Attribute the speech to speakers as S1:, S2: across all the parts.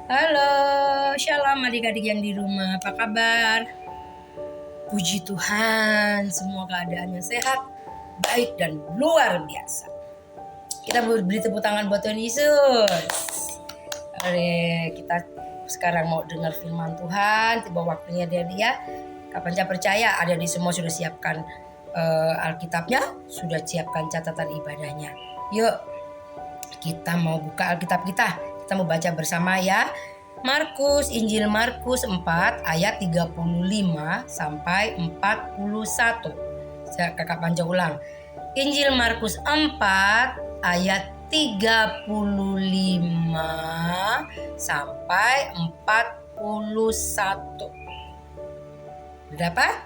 S1: Halo, shalom adik-adik yang di rumah, apa kabar? Puji Tuhan, semua keadaannya sehat, baik dan luar biasa. Kita beri tepuk tangan buat Tuhan Yesus. Oke, kita sekarang mau dengar firman Tuhan, tiba waktunya dia. Kapan saya percaya ada di semua sudah siapkan Alkitabnya, sudah siapkan catatan ibadahnya. Yuk, kita mau buka Alkitab kita mau baca bersama ya. Injil Markus 4 ayat 35 sampai 41. Kakak panjang ulang. Injil Markus 4 ayat 35 sampai 41. Berapa?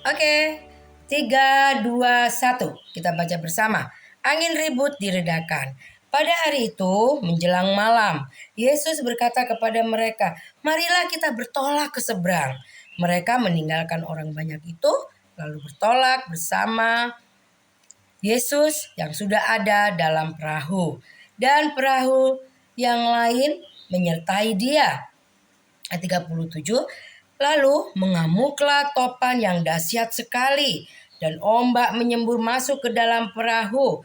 S1: Oke. 3, 2, 1. Kita baca bersama. Angin ribut diredakan. Pada hari itu menjelang malam, Yesus berkata kepada mereka, "Marilah kita bertolak ke seberang." Mereka meninggalkan orang banyak itu, lalu bertolak bersama Yesus yang sudah ada dalam perahu. Dan perahu yang lain menyertai dia. Ayat 37, lalu mengamuklah topan yang dahsyat sekali, dan ombak menyembur masuk ke dalam perahu,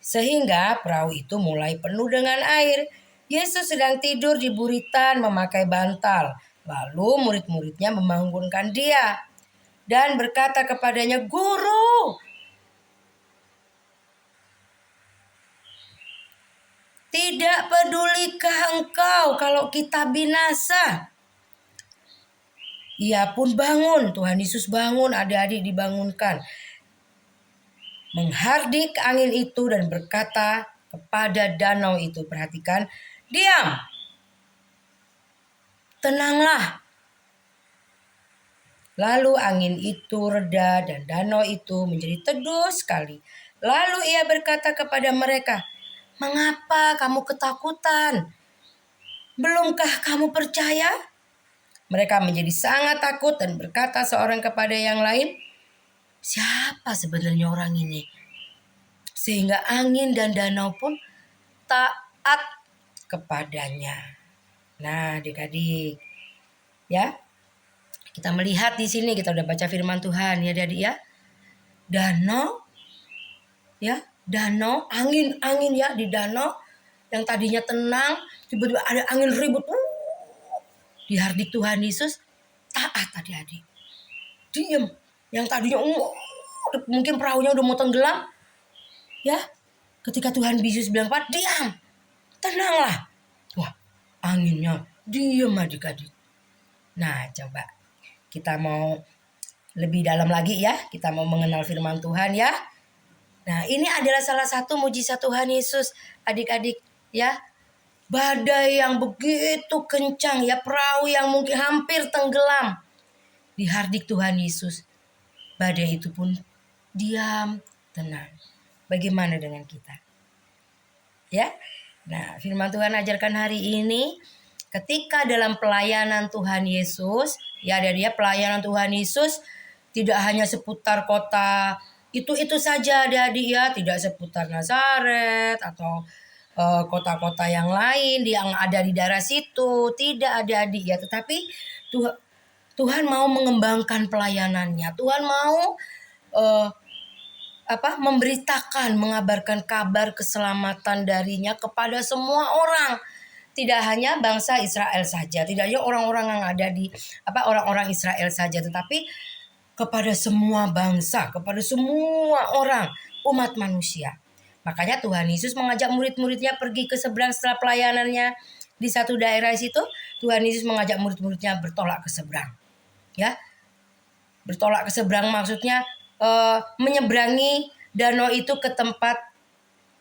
S1: sehingga perahu itu mulai penuh dengan air. Yesus sedang tidur di buritan memakai bantal. Lalu murid-muridnya membangunkan dia dan berkata kepadanya, "Guru, tidak pedulikah engkau kalau kita binasa?" Ia pun bangun, Tuhan Yesus bangun, adik-adik dibangunkan. Menghardik angin itu dan berkata kepada danau itu, perhatikan, "Diam, tenanglah." Lalu angin itu reda dan danau itu menjadi teduh sekali. Lalu ia berkata kepada mereka, "Mengapa kamu ketakutan? Belumkah kamu percaya?" Mereka menjadi sangat takut dan berkata seorang kepada yang lain, "Siapa sebenarnya orang ini? Sehingga angin dan danau pun taat kepadanya." Nah, adik-adik, ya, kita melihat di sini, kita udah baca firman Tuhan ya, adik ya. Danau, ya, danau, angin ya di danau yang tadinya tenang, tiba-tiba ada angin ribut. Dihardik Tuhan Yesus, taat adik-adik. Diam. Yang tadinya mungkin perahunya udah mau tenggelam, ya, ketika Tuhan Yesus bilang, "Pak, diam, tenanglah." Wah, anginnya diam adik-adik. Nah, coba kita mau lebih dalam lagi ya. Kita mau mengenal firman Tuhan ya. Nah, ini adalah salah satu mujizat Tuhan Yesus, adik-adik ya. Badai yang begitu kencang ya, perahu yang mungkin hampir tenggelam, dihardik Tuhan Yesus. Badai itu pun diam, tenang. Bagaimana dengan kita? Ya. Nah, firman Tuhan ajarkan hari ini, ketika dalam pelayanan Tuhan Yesus, ya, dia pelayanan Tuhan Yesus tidak hanya seputar kota itu saja adik-adik ya, tidak seputar Nazaret atau kota-kota yang lain yang ada di daerah situ, tidak adik-adik ya, tetapi Tuhan mau mengembangkan pelayanannya. Tuhan mau memberitakan, mengabarkan kabar keselamatan darinya kepada semua orang. Tidak hanya bangsa Israel saja, tidak hanya orang-orang yang ada di orang-orang Israel saja, tetapi kepada semua bangsa, kepada semua orang, umat manusia. Makanya Tuhan Yesus mengajak murid-muridnya pergi ke seberang setelah pelayanannya di satu daerah situ. Tuhan Yesus mengajak murid-muridnya bertolak ke seberang. Ya, bertolak ke seberang maksudnya menyeberangi danau itu ke tempat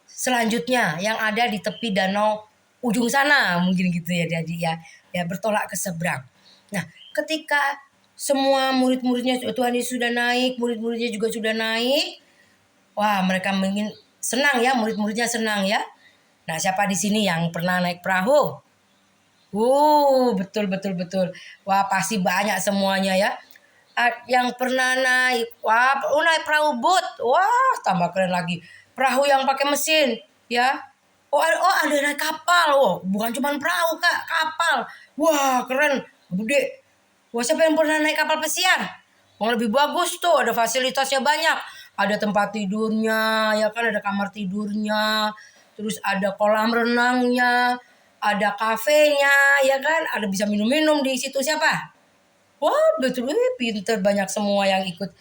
S1: selanjutnya yang ada di tepi danau ujung sana, mungkin gitu ya jadi ya bertolak ke seberang. Nah, ketika semua murid-muridnya Tuhan Yesus sudah naik, murid-muridnya juga sudah naik. Wah, mereka mungkin senang ya, murid-muridnya senang ya. Nah, siapa di sini yang pernah naik perahu? Betul. Wah, pasti banyak semuanya ya. Yang pernah naik, naik perahu boat. Wah, tambah keren lagi. Perahu yang pakai mesin, ya. Ada naik kapal. Oh, bukan cuma perahu Kak, kapal. Wah, keren, gede. Wah, siapa yang pernah naik kapal pesiar? Yang lebih bagus tuh, ada fasilitasnya banyak. Ada tempat tidurnya, ya kan, ada kamar tidurnya. Terus ada kolam renangnya, ada kafenya, ya kan, ada bisa minum-minum di situ. Siapa? Wah, betul, pinter, banyak semua yang ikut.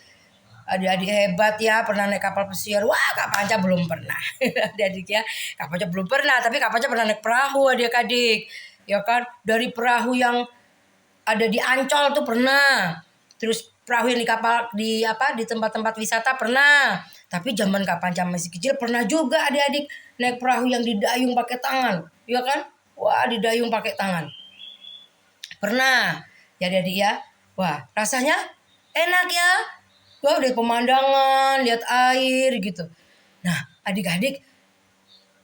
S1: Adik-adik hebat ya, pernah naik kapal pesiar. Wah, Kak Panca belum pernah. Adik-adik ya, Kak Panca belum pernah, tapi Kak Panca pernah naik perahu adik-adik. Ya kan, dari perahu yang ada di Ancol tuh pernah. Terus perahu yang di kapal di tempat-tempat wisata pernah. Tapi zaman Kak Panca masih kecil pernah juga adik-adik naik perahu yang didayung pakai tangan. Ya kan? Wah, didayung pakai tangan. Pernah. Ya adik-adik ya. Wah, rasanya enak ya. Wah, lihat pemandangan, lihat air gitu. Nah, adik-adik,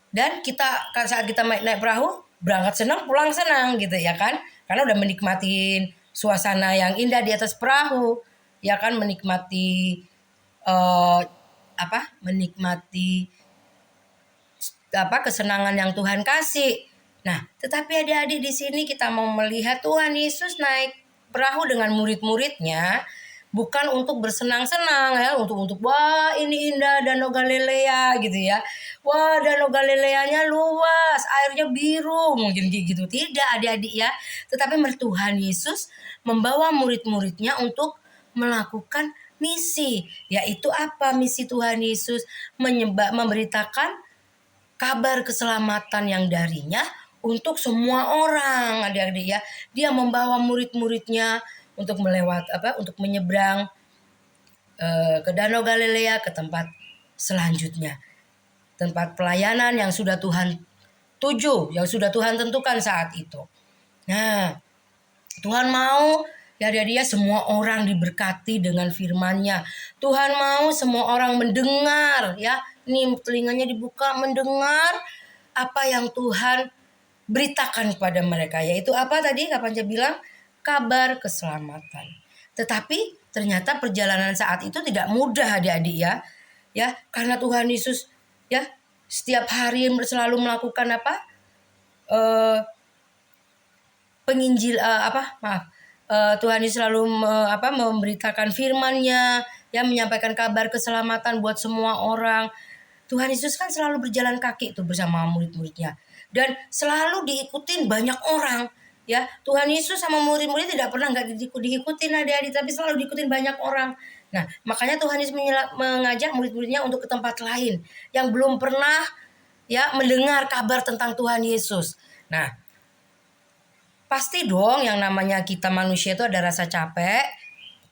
S1: dan kita saat kita naik perahu, berangkat senang, pulang senang gitu ya kan? Karena udah menikmatin suasana yang indah di atas perahu, ya kan, menikmati menikmati kesenangan yang Tuhan kasih. Nah, tetapi adik-adik di sini kita mau melihat Tuhan Yesus naik perahu dengan murid-muridnya. Bukan untuk bersenang-senang ya, untuk wah ini indah Danau Galilea gitu ya. Wah, Danau Galileanya luas, airnya biru, mungkin gitu. Tidak adik-adik ya. Tetapi Tuhan Yesus membawa murid-muridnya untuk melakukan misi. Yaitu apa misi Tuhan Yesus? Memberitakan kabar keselamatan yang darinya untuk semua orang adik-adik ya. Dia membawa murid-muridnya untuk untuk menyeberang ke Danau Galilea, ke tempat selanjutnya. Tempat pelayanan yang sudah Tuhan tuju, yang sudah Tuhan tentukan saat itu. Nah, Tuhan mau ya dia semua orang diberkati dengan firman-Nya. Tuhan mau semua orang mendengar ya. Nih telinganya dibuka mendengar apa yang Tuhan beritakan kepada mereka. Yaitu apa tadi Kapan saya bilang? Kabar keselamatan. Tetapi ternyata perjalanan saat itu tidak mudah adik-adik ya. Ya, karena Tuhan Yesus ya setiap hari selalu melakukan Tuhan Yesus selalu memberitakan firman-Nya, ya menyampaikan kabar keselamatan buat semua orang. Tuhan Yesus kan selalu berjalan kaki itu bersama murid-muridnya dan selalu diikutin banyak orang. Ya, Tuhan Yesus sama murid-murid tidak pernah nggak diikutin adik-adik, tapi selalu diikutin banyak orang. Nah, makanya Tuhan Yesus mengajak murid-muridnya untuk ke tempat lain yang belum pernah ya mendengar kabar tentang Tuhan Yesus. Nah, pasti dong yang namanya kita manusia itu ada rasa capek.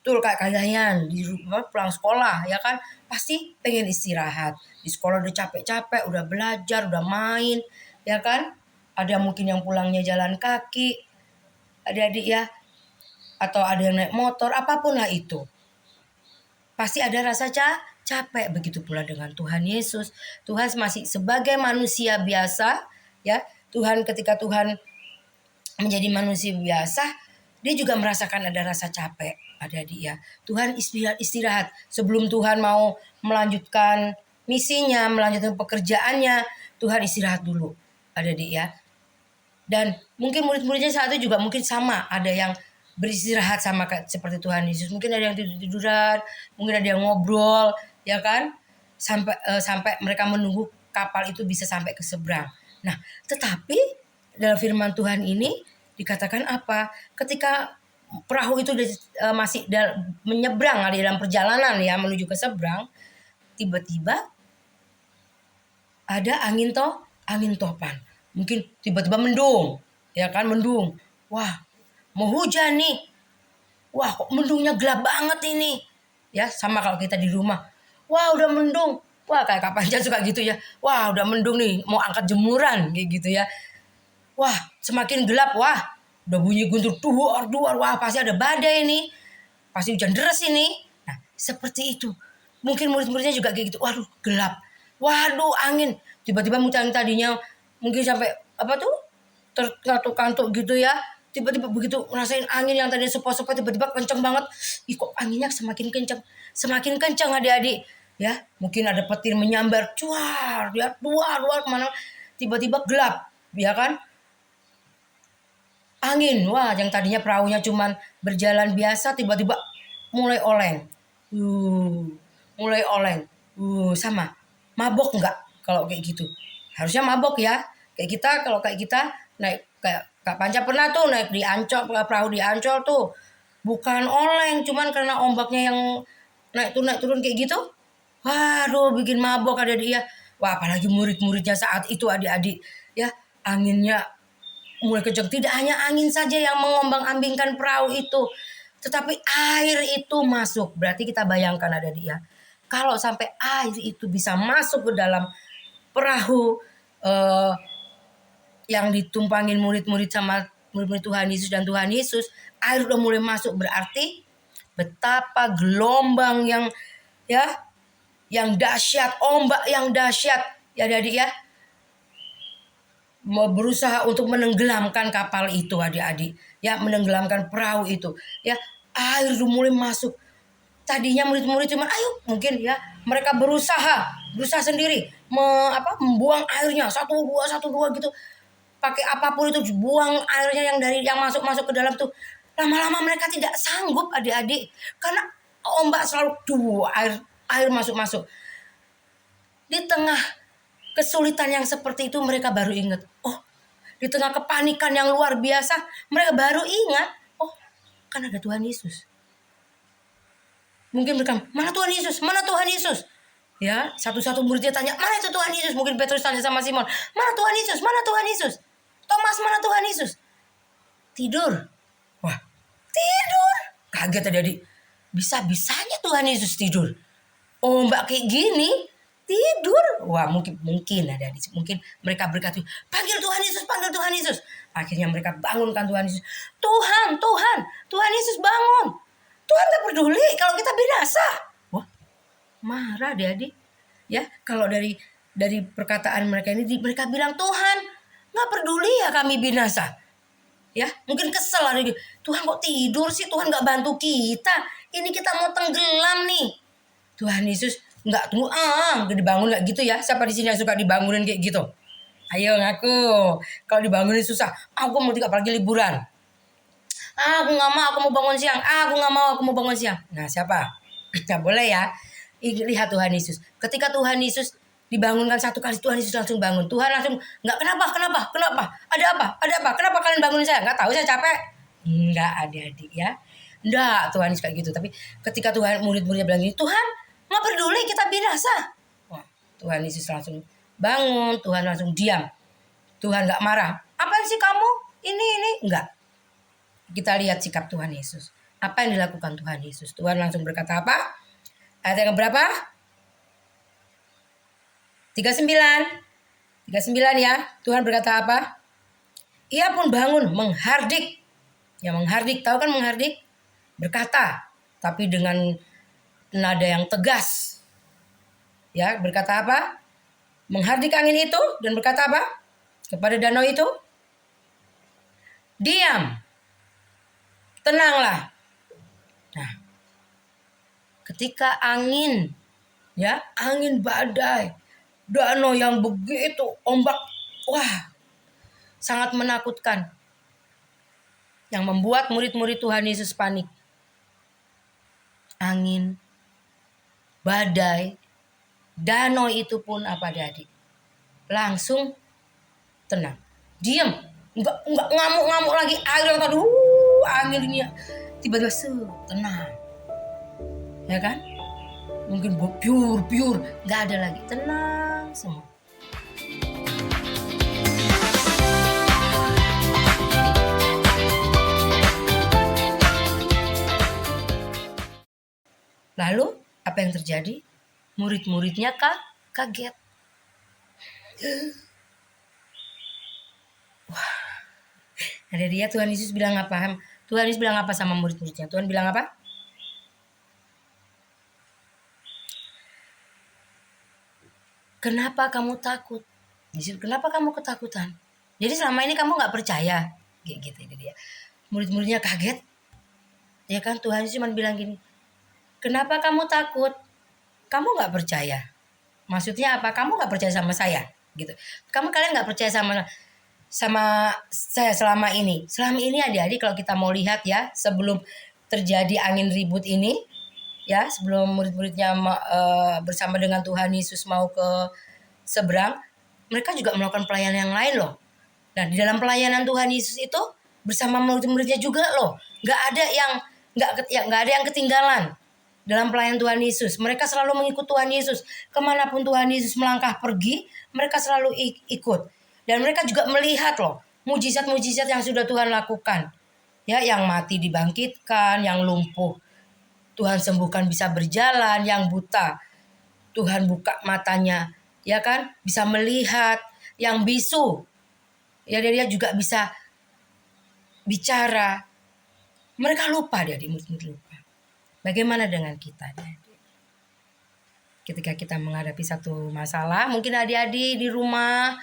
S1: Betul Kak kalian di rumah pulang sekolah ya kan pasti pengen istirahat. Di sekolah udah capek-capek, udah belajar, udah main, ya kan? Ada mungkin yang pulangnya jalan kaki, adik-adik ya, atau ada yang naik motor, apapun lah itu. Pasti ada rasa capek. Begitu pula dengan Tuhan Yesus. Tuhan masih sebagai manusia biasa, ya. Ketika Tuhan menjadi manusia biasa, dia juga merasakan ada rasa capek, adik-adik ya. Tuhan istirahat sebelum Tuhan mau melanjutkan misinya, melanjutkan pekerjaannya, Tuhan istirahat dulu, adik-adik ya. Dan mungkin murid-muridnya saat itu juga mungkin sama, ada yang beristirahat sama seperti Tuhan Yesus. Mungkin ada yang tidur-tiduran, mungkin ada yang ngobrol, ya kan? Sampai mereka menunggu kapal itu bisa sampai ke seberang. Nah, tetapi dalam firman Tuhan ini dikatakan apa? Ketika perahu itu masih menyeberang di dalam perjalanan ya menuju ke seberang, tiba-tiba ada angin topan. Mungkin tiba-tiba mendung, ya kan mendung. Wah, mau hujan nih. Wah, kok mendungnya gelap banget ini. Ya, sama kalau kita di rumah. Wah, udah mendung. Wah, kayak Kak Panca suka gitu ya. Wah, udah mendung nih, mau angkat jemuran kayak gitu ya. Wah, semakin gelap, wah, udah bunyi guntur duar, wah pasti ada badai nih. Pasti hujan deras ini. Nah, seperti itu. Mungkin murid-muridnya juga kayak gitu. Waduh, gelap. Waduh, angin. Tiba-tiba tadinya mungkin sampai terkantuk-kantuk gitu ya. Tiba-tiba begitu ngerasain angin yang tadinya sepo-sepo tiba-tiba kenceng banget. Ih, kok anginnya semakin kenceng. Semakin kenceng adik-adik. Ya, mungkin ada petir menyambar. Cuar, ya, luar kemana. Tiba-tiba gelap. ya kan? Angin, wah yang tadinya perahunya cuman berjalan biasa tiba-tiba mulai oleng. Uh, mulai oleng. Sama. Mabok nggak kalau kayak gitu? Harusnya mabok ya. Kayak kita kalau kayak kita naik kayak Kak Panca pernah tuh naik di Ancol, perahu di Ancol tuh. Bukan oleng, cuman karena ombaknya yang naik turun kayak gitu. Waduh, bikin mabok ada dia. Wah, apalagi murid-muridnya saat itu adik-adik ya, anginnya mulai kencang. Tidak hanya angin saja yang mengombang-ambingkan perahu itu, tetapi air itu masuk. Berarti kita bayangkan ada dia. Kalau sampai air itu bisa masuk ke dalam perahu yang ditumpangin murid-murid sama murid-murid Tuhan Yesus dan Tuhan Yesus, air udah mulai masuk, berarti betapa gelombang yang dahsyat, ombak yang dahsyat ya adik ya, mau berusaha untuk menenggelamkan kapal itu adik-adik ya, menenggelamkan perahu itu ya. Air udah mulai masuk. Tadinya murid-murid cuman ayo mungkin ya, mereka berusaha sendiri membuang airnya satu dua gitu, pakai apapun itu buang airnya yang masuk ke dalam tuh. Lama-lama mereka tidak sanggup adik-adik, karena ombak selalu air masuk. Di tengah kesulitan yang seperti itu mereka baru ingat, oh di tengah kepanikan yang luar biasa mereka baru ingat, oh kan ada Tuhan Yesus. Mungkin mereka, mana Tuhan Yesus, mana Tuhan Yesus ya. Satu-satu muridnya tanya, mana itu Tuhan Yesus. Mungkin Petrus tanya sama Simon, mana Tuhan Yesus, mana Tuhan Yesus. Thomas, mana Tuhan Yesus. Tidur. Wah, tidur. Kaget adik-adik, bisa-bisanya Tuhan Yesus tidur. Ombak kayak gini tidur. Wah, mungkin adik-adik, mungkin mereka berkata, panggil Tuhan Yesus, panggil Tuhan Yesus. Akhirnya mereka bangunkan Tuhan Yesus. Tuhan Yesus bangun. Tuhan gak peduli kalau kita binasa. Wah, marah adik-adik ya. Kalau dari perkataan mereka ini, mereka bilang Tuhan gak peduli ya kami binasa ya. Mungkin kesel adik, Tuhan kok tidur sih, Tuhan gak bantu kita, ini kita mau tenggelam nih. Tuhan Yesus nggak tunggu dibangun nggak gitu ya. Siapa di sini yang suka dibangunin kayak gitu? Ayo ngaku. Kalau dibangunin susah. Aku mau 3 pagi liburan. Aku nggak mau, aku mau bangun siang. Aku nggak mau, aku mau bangun siang. Nah siapa? Nggak boleh ya. Lihat Tuhan Yesus. Ketika Tuhan Yesus dibangunkan 1 kali, Tuhan Yesus langsung bangun. Tuhan langsung nggak kenapa? Ada apa? Kenapa kalian bangunin saya? Nggak tahu, saya capek. Nggak adik-adik ya. Nggak, Tuhan Yesus kayak gitu. Tapi ketika Tuhan murid-muridnya bilang gini, Tuhan nggak peduli kita binasa. Wah, Tuhan Yesus langsung bangun. Tuhan langsung diam. Tuhan nggak marah. Apa sih kamu? Ini nggak. Kita lihat sikap Tuhan Yesus. Apa yang dilakukan Tuhan Yesus? Tuhan langsung berkata apa? Ayat yang berapa? 39 ya. Tuhan berkata apa? Ia pun bangun menghardik. Ya menghardik, tahu kan menghardik? Berkata, tapi dengan nada yang tegas. Ya, berkata apa? Menghardik angin itu dan berkata apa? Kepada danau itu, diam. Tenanglah. Nah, ketika angin badai, danau yang begitu ombak, wah, sangat menakutkan. Yang membuat murid-murid Tuhan Yesus panik. Angin, badai, danau itu pun apa adik? Langsung tenang. Diam. Enggak ngamuk-ngamuk lagi. Air yang tadi anginnya tiba-tiba tenang. Ya kan? Mungkin pure, enggak ada lagi. Tenang semua. Lalu apa yang terjadi? Murid-muridnya kaget. Wah, ada dia. Tuhan Yesus bilang apa? Tuhan Yesus bilang apa sama murid-muridnya? Tuhan bilang apa? Kenapa kamu takut? Kenapa kamu ketakutan? Jadi selama ini kamu gak percaya. Gitu dia. Murid-muridnya kaget. Ya kan, Tuhan Yesus cuma bilang gini. Kenapa kamu takut? Kamu gak percaya. Maksudnya apa? Kamu gak percaya sama saya. Gitu. Kalian gak percaya sama sama saya selama ini. Selama ini adik-adik kalau kita mau lihat ya, sebelum terjadi angin ribut ini, ya sebelum murid-muridnya bersama dengan Tuhan Yesus mau ke seberang, mereka juga melakukan pelayanan yang lain loh. Nah di dalam pelayanan Tuhan Yesus itu bersama murid-muridnya juga loh, nggak ada yang ketinggalan dalam pelayanan Tuhan Yesus. Mereka selalu mengikut Tuhan Yesus kemanapun Tuhan Yesus melangkah pergi, mereka selalu ikut. Dan mereka juga melihat loh mujizat-mujizat yang sudah Tuhan lakukan. Ya, yang mati dibangkitkan, yang lumpuh Tuhan sembuhkan bisa berjalan, yang buta Tuhan buka matanya, ya kan? Bisa melihat, yang bisu ya dia juga bisa bicara. Mereka lupa, dia murid-murid lupa. Bagaimana dengan kita, adik-adik? Ketika kita menghadapi satu masalah, mungkin adik-adik di rumah,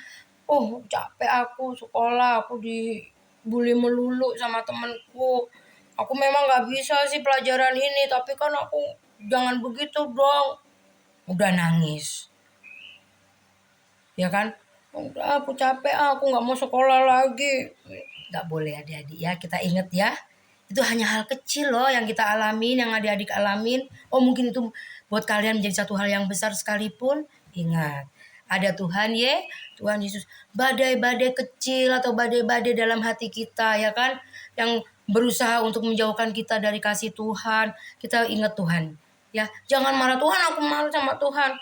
S1: oh capek aku sekolah, aku dibully melulu sama temanku. Aku memang gak bisa sih pelajaran ini, tapi kan aku jangan begitu dong. Udah nangis. Ya kan? Udah aku capek, aku gak mau sekolah lagi. Gak boleh adik-adik ya, kita ingat ya. Itu hanya hal kecil loh yang kita alamin, yang adik-adik alamin. Oh mungkin itu buat kalian menjadi satu hal yang besar sekalipun. Ingat, ada Tuhan Tuhan Yesus. Badai-badai kecil atau badai-badai dalam hati kita ya kan. Yang berusaha untuk menjauhkan kita dari kasih Tuhan. Kita ingat Tuhan. Ya, jangan marah, Tuhan aku marah sama Tuhan.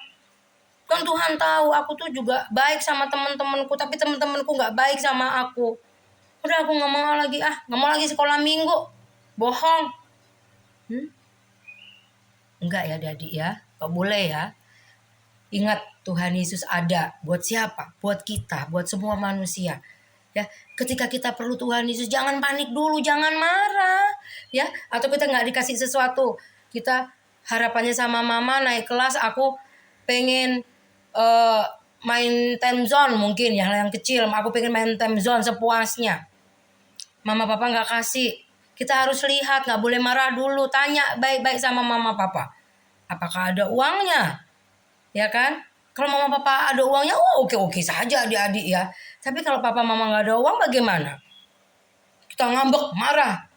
S1: Kan Tuhan tahu aku tuh juga baik sama teman-temanku, tapi teman-temanku gak baik sama aku. Udah aku gak mau lagi gak mau lagi sekolah minggu. Bohong. Enggak ya adik ya. Gak boleh ya. Ingat Tuhan Yesus ada. Buat siapa? Buat kita. Buat semua manusia. Ya, ketika kita perlu Tuhan Yesus, jangan panik dulu, jangan marah. Ya, atau kita gak dikasih sesuatu. Kita harapannya sama mama naik kelas, aku pengen main time zone mungkin ya, yang kecil. Aku pengen main time zone sepuasnya. Mama papa gak kasih. Kita harus lihat, gak boleh marah dulu. Tanya baik-baik sama mama papa. Apakah ada uangnya? Ya kan? Kalau mama papa ada uangnya, oke saja adik-adik ya. Tapi kalau papa mama gak ada uang bagaimana? Kita ngambek, marah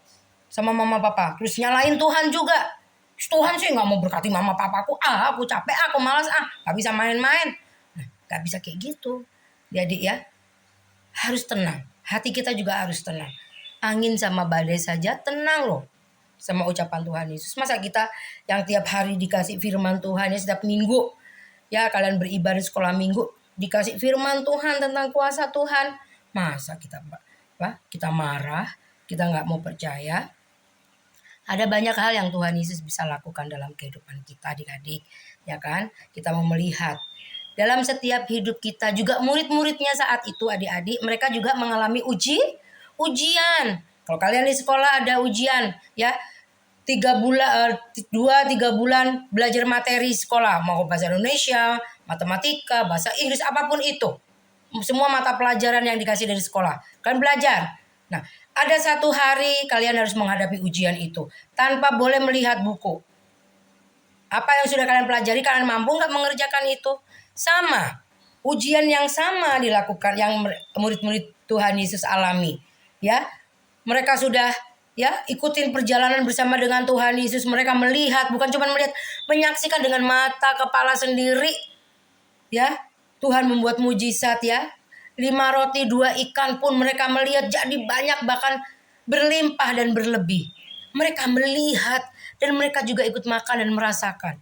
S1: sama mama papa. Terus nyalain Tuhan juga. Tuhan sih gak mau berkati mama papaku. Aku capek, aku malas, gak bisa main-main. Nah, gak bisa kayak gitu. Jadi ya, harus tenang. Hati kita juga harus tenang. Angin sama badai saja tenang loh sama ucapan Tuhan Yesus. Masa kita yang tiap hari dikasih firman Tuhan ya, setiap minggu ya kalian beribadah sekolah minggu dikasih firman Tuhan tentang kuasa Tuhan, masa kita marah, kita nggak mau percaya? Ada banyak hal yang Tuhan Yesus bisa lakukan dalam kehidupan kita adik-adik, ya kan? Kita mau melihat dalam setiap hidup kita juga murid-muridnya saat itu adik-adik mereka juga mengalami ujian. Kalau kalian di sekolah ada ujian ya, 2-3 bulan belajar materi sekolah, mau bahasa Indonesia, matematika, bahasa Inggris, apapun itu, semua mata pelajaran yang dikasih dari sekolah kalian belajar. Nah, ada satu hari kalian harus menghadapi ujian itu tanpa boleh melihat buku. Apa yang sudah kalian pelajari, kalian mampu nggak mengerjakan itu? Sama, ujian yang sama dilakukan yang murid-murid Tuhan Yesus alami. Ya, mereka sudah ikutin perjalanan bersama dengan Tuhan Yesus. Mereka melihat, bukan cuma melihat, menyaksikan dengan mata kepala sendiri. Ya, Tuhan membuat mujizat ya. 5 roti 2 ikan pun mereka melihat jadi banyak, bahkan berlimpah dan berlebih. Mereka melihat dan mereka juga ikut makan dan merasakan.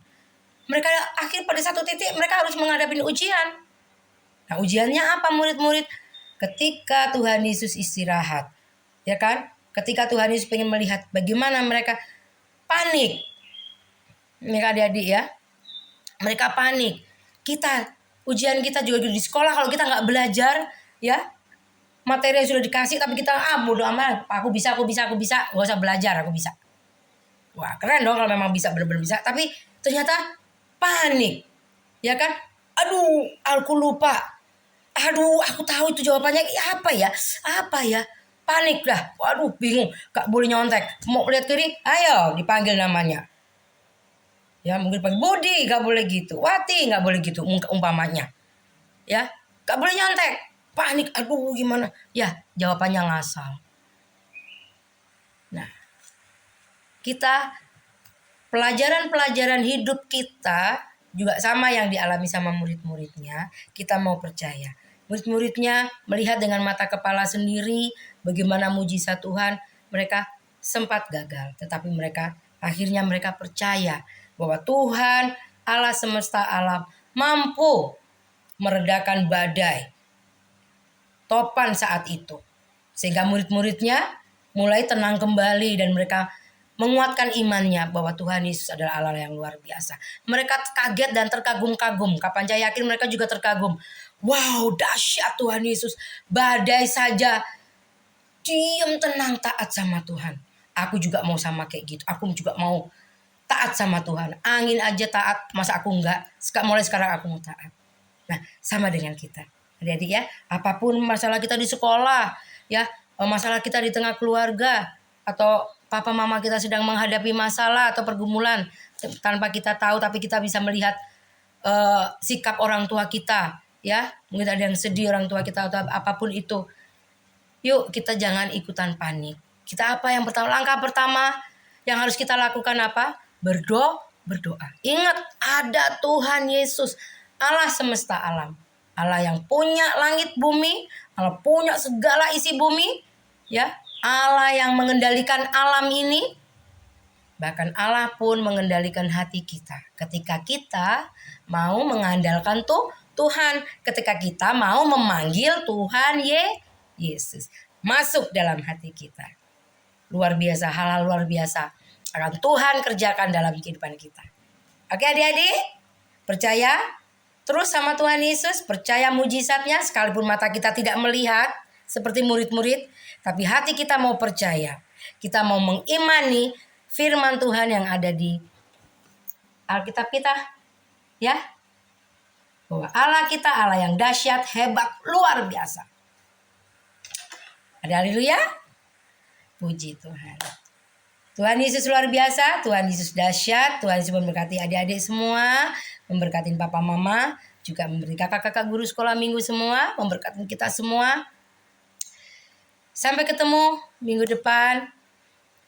S1: Mereka akhir pada satu titik mereka harus menghadapi ujian. Nah, ujiannya apa murid-murid? Ketika Tuhan Yesus istirahat, ya kan? Ketika Tuhan Yesus pengen melihat bagaimana mereka panik. Mereka adik-adik ya, mereka panik. Ujian kita juga di sekolah, kalau kita nggak belajar, ya materi yang sudah dikasih, tapi kita bodo amat, aku bisa, gak usah belajar, aku bisa. Wah keren dong kalau memang bisa, benar-benar bisa. Tapi ternyata panik, ya kan? Aduh, aku lupa. Aduh, aku tahu itu jawabannya apa ya? Panik dah. Waduh, bingung. Gak boleh nyontek. Mau lihat kiri, ayo dipanggil namanya. Ya, mungkin panggil Budi, gak boleh gitu. Wati, gak boleh gitu umpamanya. Ya, gak boleh nyontek. panik, aduh gimana. Ya, jawabannya ngasal. Nah, kita pelajaran-pelajaran hidup kita juga sama yang dialami sama murid-muridnya. Kita mau percaya. Murid-muridnya melihat dengan mata kepala sendiri bagaimana mujizat Tuhan. Mereka sempat gagal, tetapi akhirnya mereka percaya bahwa Tuhan Allah semesta alam mampu meredakan badai topan saat itu. Sehingga murid-muridnya mulai tenang kembali dan mereka menguatkan imannya bahwa Tuhan Yesus adalah Allah yang luar biasa. Mereka kaget dan terkagum-kagum. Kapan saya yakin mereka juga terkagum. Wow, dahsyat Tuhan Yesus. Badai saja diam tenang taat sama Tuhan. Aku juga mau sama kayak gitu. Aku juga mau taat sama Tuhan. Angin aja taat, masa aku enggak? Mulai sekarang aku mau taat. Nah, sama dengan kita. Jadi ya, apapun masalah kita di sekolah, ya, masalah kita di tengah keluarga, atau papa mama kita sedang menghadapi masalah atau pergumulan tanpa kita tahu, tapi kita bisa melihat sikap orang tua kita, ya, mungkin ada yang sedih orang tua kita atau apapun itu. Yuk kita jangan ikutan panik. Kita apa yang pertama? Langkah pertama yang harus kita lakukan apa? Berdoa. Ingat ada Tuhan Yesus, Allah semesta alam. Allah yang punya langit bumi, Allah punya segala isi bumi, ya. Allah yang mengendalikan alam ini. Bahkan Allah pun mengendalikan hati kita. Ketika kita mau mengandalkan Tuhan, ketika kita mau memanggil Tuhan Yesus masuk dalam hati kita. Luar biasa, hal-hal luar biasa akan Tuhan kerjakan dalam kehidupan kita. Oke adik-adik, percaya terus sama Tuhan Yesus, percaya mujizatnya sekalipun mata kita tidak melihat seperti murid-murid, tapi hati kita mau percaya. Kita mau mengimani firman Tuhan yang ada di Alkitab kita, ya. Bahwa Allah kita Allah yang dahsyat, hebat, luar biasa. Ada haleluya. Puji Tuhan. Tuhan Yesus luar biasa, Tuhan Yesus dahsyat, Tuhan Yesus memberkati adik-adik semua, memberkati papa mama, juga memberkati kakak-kakak guru sekolah minggu semua, memberkati kita semua. Sampai ketemu minggu depan.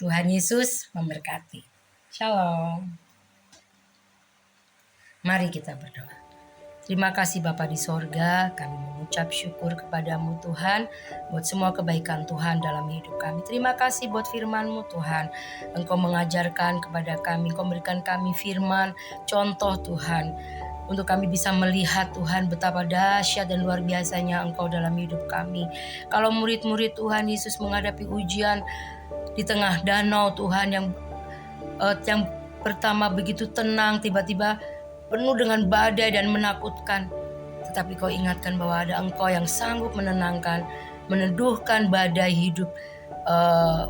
S1: Tuhan Yesus memberkati. Shalom. Mari kita berdoa. Terima kasih Bapa di sorga, kami mengucap syukur kepadamu Tuhan, buat semua kebaikan Tuhan dalam hidup kami. Terima kasih buat firman-Mu Tuhan, Engkau mengajarkan kepada kami, Engkau memberikan kami firman, contoh Tuhan, untuk kami bisa melihat Tuhan betapa dahsyat dan luar biasanya Engkau dalam hidup kami. Kalau murid-murid Tuhan Yesus menghadapi ujian di tengah danau Tuhan yang pertama begitu tenang, tiba-tiba penuh dengan badai dan menakutkan. Tetapi kau ingatkan bahwa ada Engkau yang sanggup menenangkan, meneduhkan badai hidup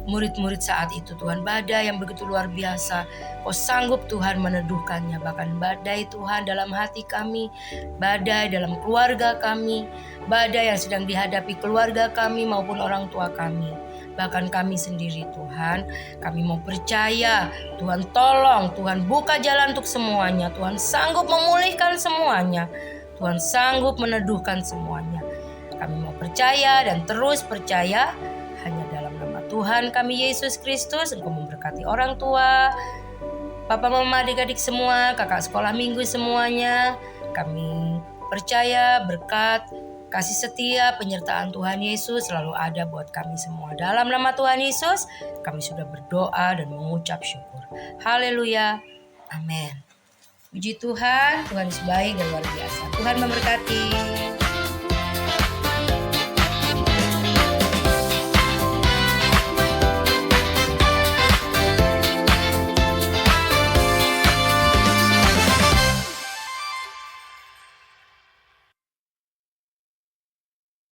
S1: murid-murid saat itu Tuhan. Badai yang begitu luar biasa, kau sanggup Tuhan meneduhkannya. Bahkan badai Tuhan dalam hati kami, badai dalam keluarga kami, badai yang sedang dihadapi keluarga kami maupun orang tua kami, bahkan kami sendiri Tuhan. Kami mau percaya Tuhan tolong, Tuhan buka jalan untuk semuanya. Tuhan sanggup memulihkan semuanya, Tuhan sanggup meneduhkan semuanya. Kami mau percaya dan terus percaya hanya dalam nama Tuhan kami Yesus Kristus. Engkau memberkati orang tua, papa mama adik-adik semua, kakak sekolah minggu semuanya. Kami percaya berkat, kasih setia, penyertaan Tuhan Yesus selalu ada buat kami semua. Dalam nama Tuhan Yesus, kami sudah berdoa dan mengucap syukur. Haleluya. Amin. Puji Tuhan, Tuhan Yesus baik dan luar biasa. Tuhan memberkati.